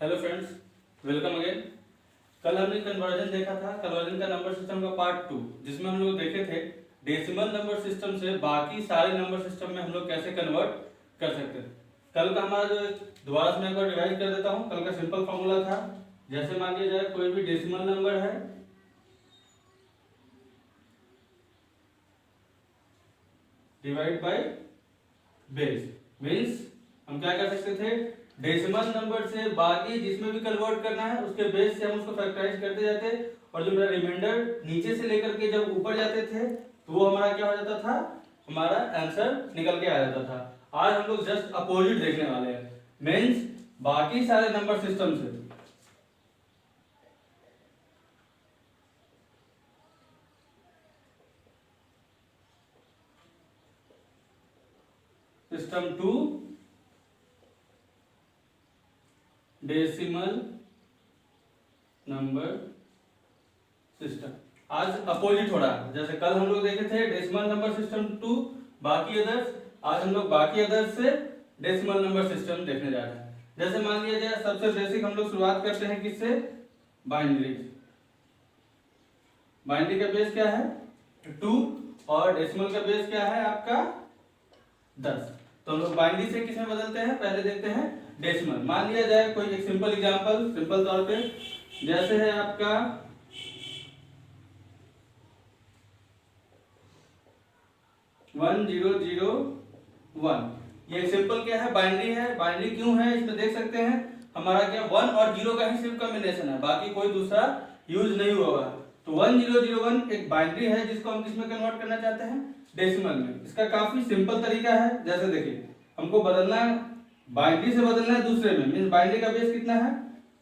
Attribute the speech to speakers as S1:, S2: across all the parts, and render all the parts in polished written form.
S1: Hello friends, welcome again. कल हमने conversion देखा था, कन्वर्जन का नंबर सिस्टम का पार्ट 2, जिसमें हम लोग देखे थे डेसिमल नंबर सिस्टम से बाकी सारे नंबर सिस्टम में हम लोग कैसे कन्वर्ट कर सकते हैं। कल का हमारा जो दोबारा से मैं एक बार रिवाइज कर देता हूँ। कल का सिंपल फॉर्मूला था, जैसे मान लिया जाए कोई भी डेसिमल नंबर है डिवाइड बाय बेस, मीन्स हम क्या कर सकते थे, डेसिमल नंबर से बाकी जिसमें भी कन्वर्ट करना है उसके बेस से हम उसको फैक्टराइज करते जाते, और जो मेरा रिमाइंडर नीचे से लेकर के जब ऊपर जाते थे तो वो हमारा क्या हो जाता था, हमारा आंसर निकल के आ जाता था। आज हम लोग जस्ट अपोजिट देखने वाले हैं, मीन्स बाकी सारे नंबर सिस्टम से system to decimal number system. आज अपोजिट हो रहा है, जैसे कल हम लोग देखे थे डेसिमल नंबर सिस्टम टू बाकी अदर्स, आज हम लोग बाकी अदर्स से डेसिमल नंबर सिस्टम देखने जा रहे हैं। जैसे मान लिया जाए सबसे बेसिक हम लोग शुरुआत करते हैं किससे, बाइनरी। बाइनरी का बेस क्या है 2 और डेसिमल का बेस क्या है आपका 10। तो हम लोग बाइनरी से किस में बदलते हैं, पहले देखते हैं डेसिमल। मान लिया जाए कोई एक सिंपल एग्जांपल, सिंपल तौर पे जैसे है आपका 1001। ये सिंपल क्या है, बाइनरी है। बाइनरी क्यों है, इसमें देख सकते हैं हमारा क्या 1 और 0 का ही सिर्फ कॉम्बिनेशन है, बाकी कोई दूसरा यूज नहीं हुआ है। तो 1001 एक बाइनरी है जिसको हम किस में कन्वर्ट करना चाहते हैं, डेसिमल में। इसका काफी सिंपल तरीका है, जैसे देखिए हमको बदलना है, बाइनरी से बदलना है दूसरे में, मींस बाइनरी का बेस कितना है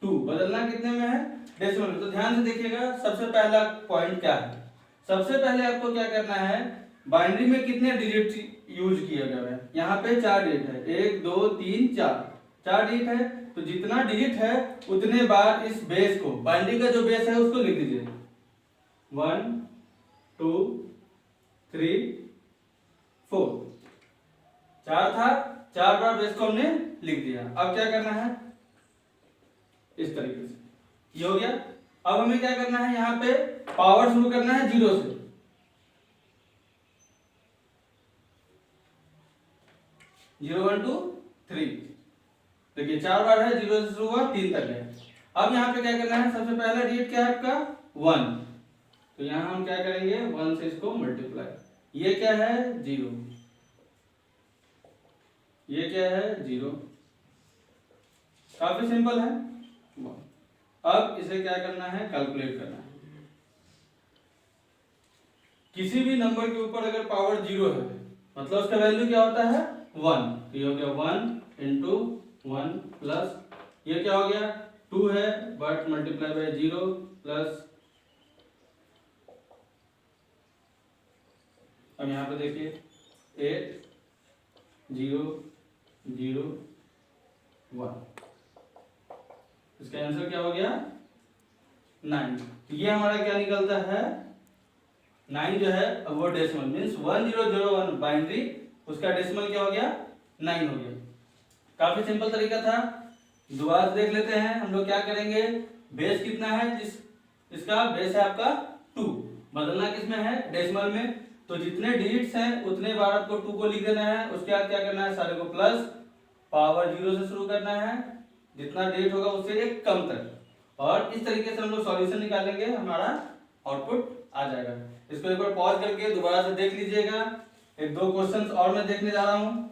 S1: 2, बदलना कितने में है, डेसिमल में। तो ध्यान से देखिएगा सबसे पहला पॉइंट क्या है, सबसे पहले आपको क्या करना है, बाइनरी में कितने डिजिट यूज किया गया है, यहाँ पे 4 डिजिट है, 1 2 3 4, 4 डिजिट है। तो जितना डिजिट है उतने बार इस बेस को, बाइनरी का जो बेस है उसको लिख दीजिए 1 2 3 4, 4 था, 4 बार बेस को हमने लिख दिया। अब क्या करना है, इस तरीके से ये हो गया। अब हमें क्या करना है, यहाँ पे पावर शुरू करना है 0 से, 0 1 2 3। देखिए 4 बार है, 0 से शुरू हुआ 3 तक है। अब यहाँ पे क्या करना है, सबसे पहला डिजिट क्या है आपका 1, तो यहाँ हम क्या करेंगे 1 से इसको मल्टीप्लाई। ये क्या है 0, ये क्या है 0, काफी सिंपल है। अब इसे क्या करना है, कैलकुलेट करना है। किसी भी नंबर के ऊपर अगर पावर 0 है मतलब उसका वैल्यू क्या होता है 1, तो ये हो गया 1 इंटू 1 प्लस ये क्या हो गया 2 है बट मल्टीप्लाई बाय 0 प्लस, अब यहाँ पे देखिए 8 0 0 1, इसका आंसर क्या हो गया 9। ये हमारा क्या निकलता है 9 जो है वो डेसिमल, मीन्स 1001 बाइनरी, उसका डेसिमल क्या हो गया 9 हो गया। काफी सिंपल तरीका था, दोबारा देख लेते हैं। हम लोग क्या करेंगे, बेस कितना है, इसका बेस है आपका 2, बदलना किसमें है डेसिमल में। तो जितने डिजिट्स हैं उतने बार आपको 2 को लिख देना है, उसके बाद क्या करना है सारे को प्लस, पावर 0 से शुरू करना है, जितना डिजिट होगा उससे एक कम तक, और इस तरीके से हम लोग सॉल्यूशन निकालेंगे, हमारा आउटपुट आ जाएगा। इसको एक बार पॉज करके दोबारा से देख लीजिएगा। एक दो क्वेश्चंस और मैं देखने जा रहा हूं।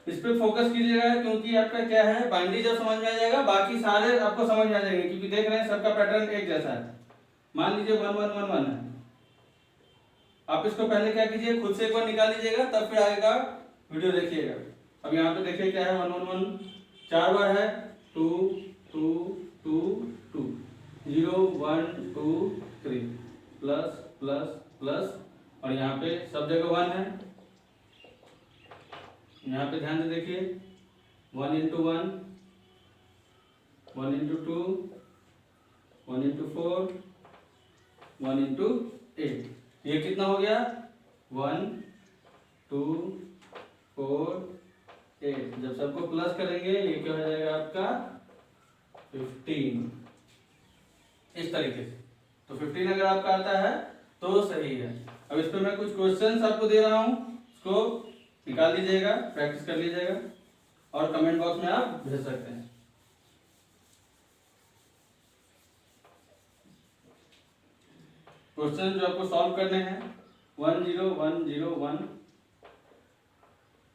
S1: इस पे फोकस कीजिएगा, क्योंकि आपका क्या है बाइनरी जब समझ में आ जाएगा बाकी सारे आपको समझ में आ जाएंगे, क्योंकि देख रहे हैं सबका पैटर्न एक जैसा है। मान लीजिए 1 1 1 1 है, आप इसको पहले क्या कीजिए खुद से एक बार निकाल लीजिएगा, तब फिर आगे का वीडियो देखिएगा। अब यहाँ पे देखिए क्या है 1 1 1, 4 बार है 2 2 2 2, 0 1 2 3 प्लस प्लस प्लस, और यहाँ पे सब जगह 1 है। यहाँ पे ध्यान से देखिए 1 इंटू 1, 1 इंटू 2, 1 इंटू 4, 1 इंटू 8। ये कितना हो गया 1 2 4 8। जब सबको प्लस करेंगे ये क्या हो जाएगा आपका 15, इस तरीके से। तो 15 अगर आपका आता है तो सही है। अब इस पे मैं कुछ क्वेश्चंस आपको दे रहा हूँ, उसको निकाल लीजिएगा, प्रैक्टिस कर लीजिएगा और कमेंट बॉक्स में आप भेज सकते हैं। क्वेश्चन जो आपको सॉल्व करने हैं 1 0 1 0 1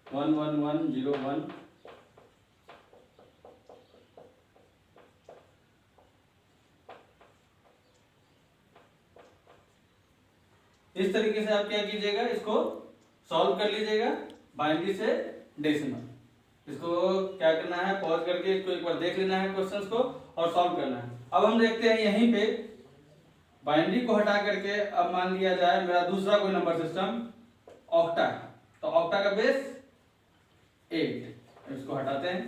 S1: 1 1 1 0 1, इस तरीके से आप क्या कीजिएगा, इसको सॉल्व कर लीजिएगा बाइनरी से डेसिमल। इसको क्या करना है, पॉज करके इसको एक बार देख लेना है क्वेश्चंस को और सॉल्व करना है। अब हम देखते हैं यहीं पे बाइनरी को हटा करके, अब मान लिया जाए मेरा दूसरा कोई नंबर सिस्टम ऑक्टा है, तो ऑक्टा का बेस 8, इसको हटाते हैं।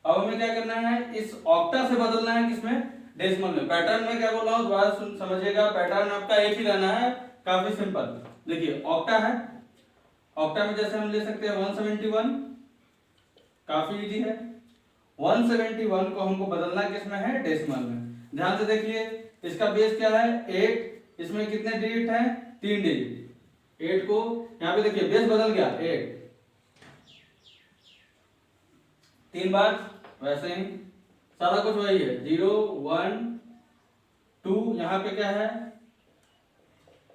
S1: अब हमें क्या करना है, इस ऑक्टा से बदलना है किसमें, डेसिमल में। पैटर्न में क्या बोल रहा हूं दोबारा समझिएगा, पैटर्न आपका एक ही रहना है, काफी सिंपल। देखिए ऑक्टा है, ऑक्टा में जैसे हम ले सकते हैं 171, काफी इजी है। 171 को हमको बदलना किसमें है, डेसिमल में। ध्यान से देखिए इसका बेस क्या है 8, इसमें कितने डिजिट हैं, 3 डिजिट। 8 को यहाँ पे देखिए बेस बदल गया 8, 3 बार, वैसे ही सारा कुछ वही है 0 1 2, यहाँ पे क्या है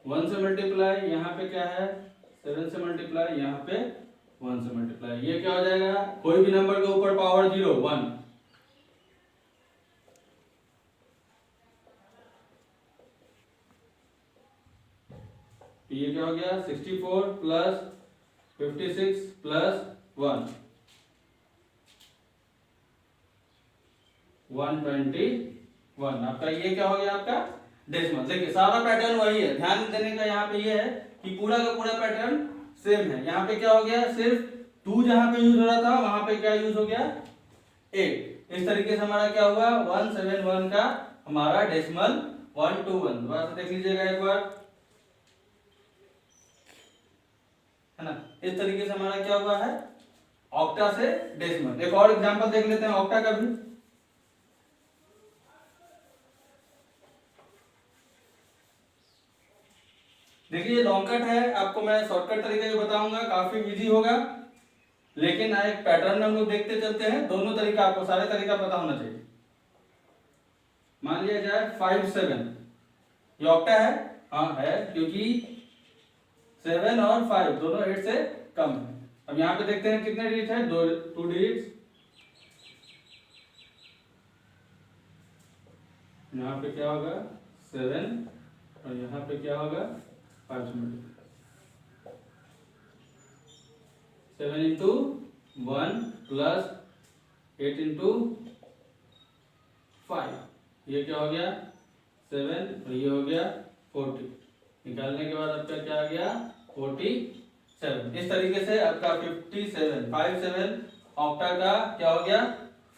S1: 1 से मल्टीप्लाई, यहाँ पे क्या है 7 से मल्टीप्लाई, यहाँ पे 1 से मल्टीप्लाई। ये क्या हो जाएगा, कोई भी नंबर के ऊपर पावर 0 1, ये क्या हो गया 64 प्लस 56 प्लस 1 121। आपका ये क्या हो गया, आपका डेसिमल। देखिए सारा पैटर्न वही है, ध्यान देने का यहाँ पे ये है कि पूरा का पूरा पैटर्न सेम है। यहाँ पे क्या हो गया, सिर्फ 2 जहां पे यूज हो रहा था वहां पे क्या यूज हो गया 8। इस तरीके से हमारा क्या हुआ 171 का हमारा डेसिमल 121। दोबारा से देख लीजिएगा एक बार, है ना। इस तरीके से हमारा क्या हुआ है ऑक्टा से डेसिमल। एक और एग्जांपल देख लेते हैं ऑक्टा का भी। देखिए लॉन्ग कट है, आपको मैं शॉर्टकट तरीके से बताऊंगा, काफी इजी होगा, लेकिन एक पैटर्न में हम लोग देखते चलते हैं। दोनों तरीका आपको सारे तरीका पता होना चाहिए। मान लिया जाए 5 7, ये ऑक्टा है, हाँ है, क्योंकि 7 और 5 दोनों 8 से कम है। अब यहाँ पे देखते हैं कितने डिजिट है, 2 डिजिट। यहाँ पे क्या होगा 7 और यहाँ पे क्या होगा 5 मिनट। 7 इंटू 1 प्लस 8 इंटू 5, ये क्या हो गया 7 और ये हो गया 40। निकालने के बाद आपका क्या आ गया 47। इस तरीके से आपका 57 57 ऑक्टा का क्या हो गया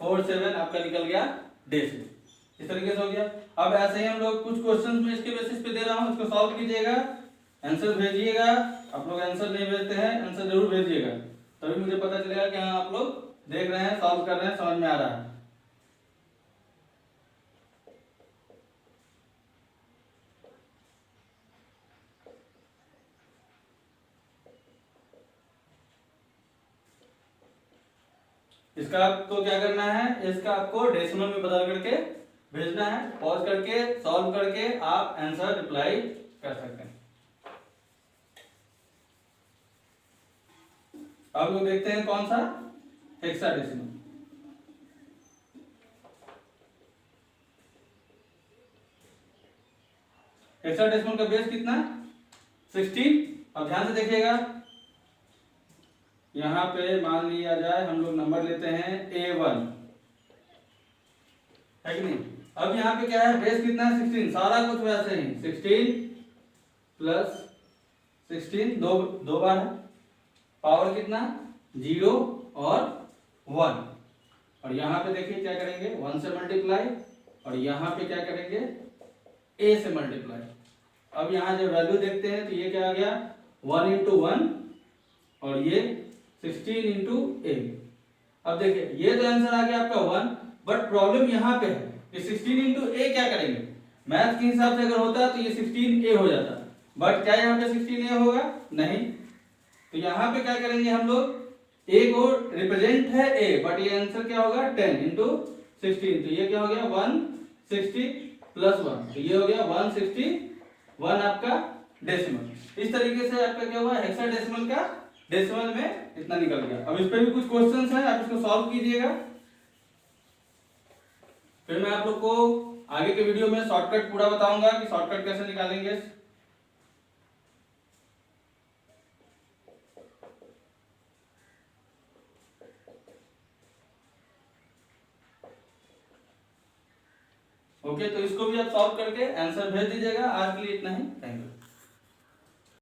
S1: 47 आपका निकल गया डेसिमल। इस तरीके से हो गया। अब ऐसे ही हम लोग कुछ क्वेश्चंस में इसके बेसिस पे दे रहा हूं, इसको सॉल्व कीजिएगा, आंसर भेजिएगा। आप लोग आंसर नहीं भेजते हैं, आंसर जरूर भेजिएगा, तभी मुझे पता चलेगा कि हाँ आप लोग देख रहे हैं, सॉल्व कर रहे हैं, समझ में आ रहा है। इसका आपको क्या करना है, इसका आपको डेसिमल में बदल करके भेजना है। पॉज करके सॉल्व करके आप आंसर रिप्लाई कर सकते हैं। अब लोग देखते हैं कौन सा हेक्साडेसिमल। हेक्साडेसिमल का बेस कितना 16। अब ध्यान से देखिएगा, यहां पे मान लिया जाए हम लोग नंबर लेते हैं A1, है कि नहीं। अब यहाँ पे क्या है, बेस कितना है 16, सारा कुछ वैसे ही 16 प्लस 16 दो बार है, पावर कितना 0 और 1। और यहाँ पे देखिए क्या करेंगे 1 से मल्टीप्लाई और यहाँ पे क्या करेंगे a से मल्टीप्लाई। अब यहाँ जब वैल्यू देखते हैं तो ये क्या आ गया 1 इंटू 1 और ये 16 इंटू ए। अब देखिए ये तो आंसर आ गया आपका 1, बट प्रॉब्लम यहाँ पे है कि 16 इंटू ए क्या करेंगे, मैथ के हिसाब से अगर होता तो ये 16 ए हो जाता, बट क्या यहाँ पे 16 ए होगा नहीं। तो यहाँ पे क्या करेंगे हम लोग, ए को रिप्रेजेंट है ए, बट ये आंसर क्या होगा 10 इंटू 16, तो ये क्या हो गया 160 प्लस 1, तो ये हो गया 161 आपका डेसिमल। इस तरीके से आपका क्या हुआ हेक्साडेसिमल का डेसिमल में इतना निकल गया। अब इस पे भी कुछ क्वेश्चंस हैं, आप इसको सॉल्व कीजिएगा, फिर मैं आप लोग को आगे के वीडियो में शॉर्टकट पूरा बताऊंगा कि शॉर्टकट कैसे निकालेंगे। ओके, तो इसको भी आप सॉल्व करके आंसर भेज दीजिएगा। आज के लिए इतना ही, थैंक यू।